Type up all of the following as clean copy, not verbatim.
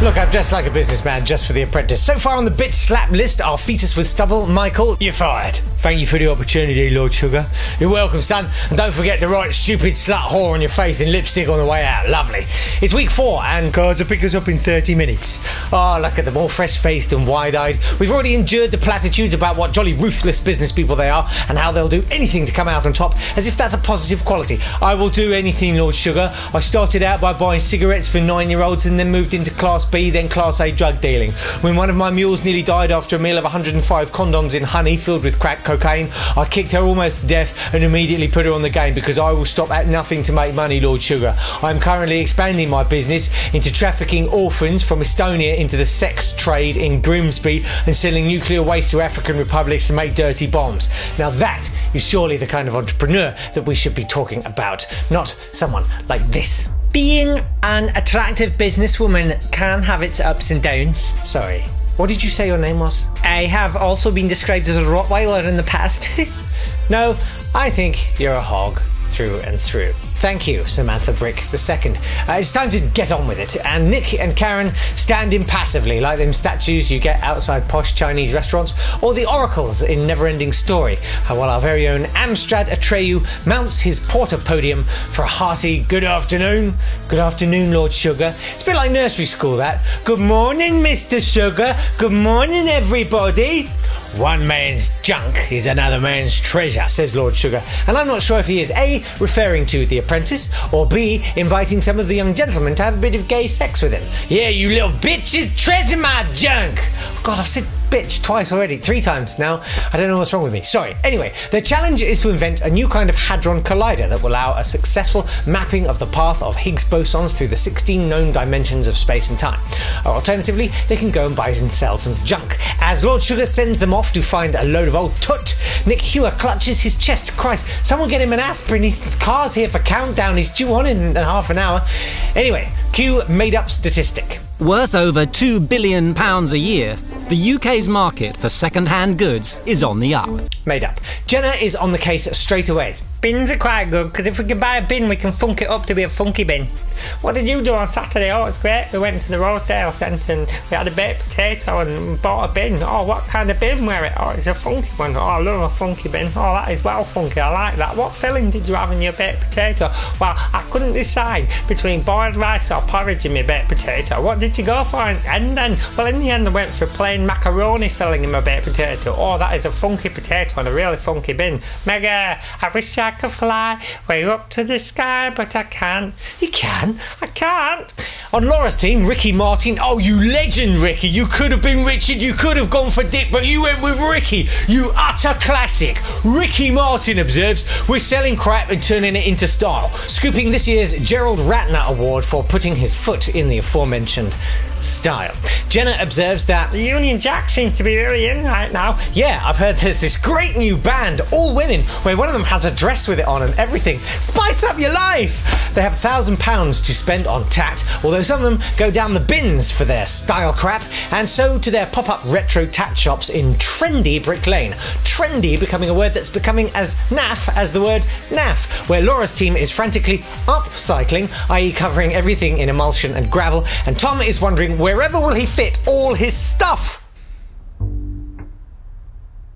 Look, I'm dressed like a businessman just for the Apprentice. So far on the bitch slap list are fetus with stubble. Michael, you're fired. Thank you for the opportunity, Lord Sugar. You're welcome, son. And don't forget to write stupid slut whore on your face in lipstick on the way out. Lovely. It's week 4 and cards will pick us up in 30 minutes. Oh, look at them, all fresh-faced and wide-eyed. We've already endured the platitudes about what jolly ruthless business people they are and how they'll do anything to come out on top, as if that's a positive quality. I will do anything, Lord Sugar. I started out by buying cigarettes for 9-year-olds and then moved into Class B, then Class A drug dealing. When one of my mules nearly died after a meal of 105 condoms in honey filled with crack cocaine, I kicked her almost to death and immediately put her on the game because I will stop at nothing to make money, Lord Sugar. I am currently expanding my business into trafficking orphans from Estonia into the sex trade in Grimsby and selling nuclear waste to African republics to make dirty bombs. Now that is surely the kind of entrepreneur that we should be talking about, not someone like this. Being an attractive businesswoman can have its ups and downs. Sorry, what did you say your name was? I have also been described as a Rottweiler in the past. No, I think you're a hog through and through. Thank you, Samantha Brick II. It's time to get on with it, and Nick and Karen stand impassively like them statues you get outside posh Chinese restaurants, or the oracles in Neverending Story, while our very own Amstrad Atreyu mounts his porter podium for a hearty good afternoon. Good afternoon, Lord Sugar. It's a bit like nursery school, that. Good morning, Mr. Sugar. Good morning, everybody. One man's junk is another man's treasure, says Lord Sugar, and I'm not sure if he is A, referring to the Apprentice, or B, inviting some of the young gentlemen to have a bit of gay sex with him. Yeah, you little bitches, treasure my junk! Oh God, I've said bitch twice already, 3 times now. I don't know what's wrong with me. Sorry. Anyway, the challenge is to invent a new kind of hadron collider that will allow a successful mapping of the path of Higgs bosons through the 16 known dimensions of space and time. Or alternatively, they can go and buy and sell some junk. As Lord Sugar sends them off to find a load of old tut, Nick Hewer clutches his chest. Christ, someone get him an aspirin. His car's here for countdown. He's due on in half an hour. Anyway, cue made-up statistic. Worth over £2 billion a year, the UK's market for second-hand goods is on the up. Made up. Jenna is on the case straight away. Bins are quite good, because if we can buy a bin, we can funk it up to be a funky bin. What did you do on Saturday? Oh, it's great. We went to the Rosedale Centre and we had a baked potato and bought a bin. Oh, what kind of bin were it? Oh, it's a funky one. Oh, I love a funky bin. Oh, that is well funky. I like that. What filling did you have in your baked potato? Well, I couldn't decide between boiled rice or porridge in my baked potato. What did you go for? And then, well, in the end, I went for plain macaroni filling in my baked potato. Oh, that is a funky potato and a really funky bin. Mega, I wish I could fly way up to the sky, but I can't. You can? I can't. On Laura's team, Ricky Martin. Oh, you legend, Ricky. You could have been Richard, you could have gone for Dick, but you went with Ricky. You utter classic. Ricky Martin observes, we're selling crap and turning it into style, scooping this year's Gerald Ratner Award for putting his foot in the aforementioned style. Jenna observes that the Union Jack seems to be really in right now. Yeah, I've heard there's this great new band, all women, where one of them has a dress with it on and everything. Spice up your life! They have £1,000 to spend on tat, although some of them go down the bins for their style crap, and so to their pop-up retro tat shops in trendy Brick Lane. Trendy becoming a word that's becoming as naff as the word naff, where Laura's team is frantically upcycling, i.e. covering everything in emulsion and gravel, and Tom is wondering wherever will he fit all his stuff.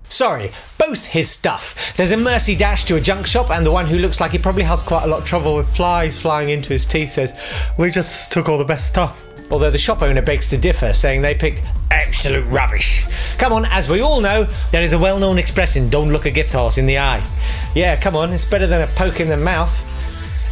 Sorry, both his stuff. There's a mercy dash to a junk shop, and the one who looks like he probably has quite a lot of trouble with flies flying into his teeth says, we just took all the best stuff. Although the shop owner begs to differ, saying they picked absolute rubbish. Come on, as we all know, there is a well-known expression, don't look a gift horse in the eye. Yeah, come on, it's better than a poke in the mouth.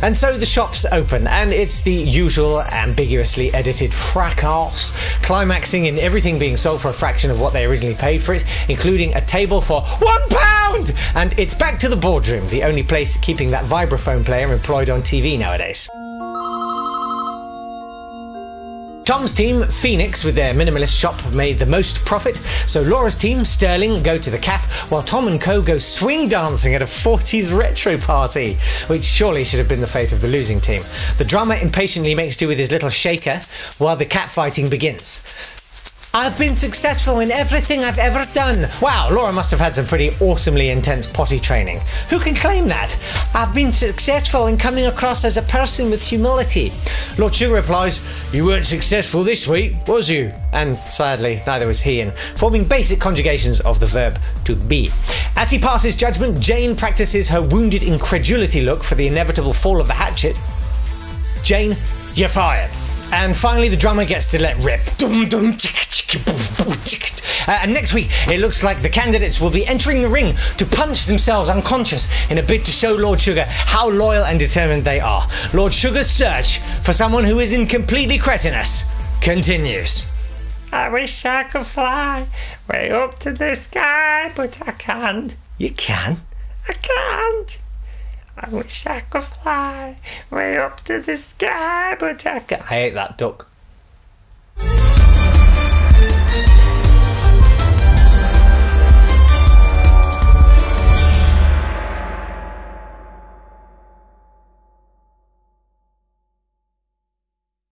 And so the shop's open, and it's the usual ambiguously edited fracas, climaxing in everything being sold for a fraction of what they originally paid for it, including a table for £1! And it's back to the Boardroom, the only place keeping that vibraphone player employed on TV nowadays. Tom's team, Phoenix, with their minimalist shop, made the most profit, so Laura's team, Sterling, go to the cafe, while Tom and co go swing dancing at a 40s retro party, which surely should have been the fate of the losing team. The drummer impatiently makes do with his little shaker, while the cat fighting begins. I've been successful in everything I've ever done. Wow, Laura must have had some pretty awesomely intense potty training. Who can claim that? I've been successful in coming across as a person with humility. Lord Sugar replies, you weren't successful this week, was you? And sadly, neither was he, in forming basic conjugations of the verb to be. As he passes judgment, Jane practices her wounded incredulity look for the inevitable fall of the hatchet. Jane, you're fired. And finally, the drummer gets to let rip. And next week, it looks like the candidates will be entering the ring to punch themselves unconscious in a bid to show Lord Sugar how loyal and determined they are. Lord Sugar's search for someone who isn't completely cretinous continues. I wish I could fly way up to the sky, but I can't. You can? I can't. I wish I could fly way up to the sky, but I can't. I hate that duck.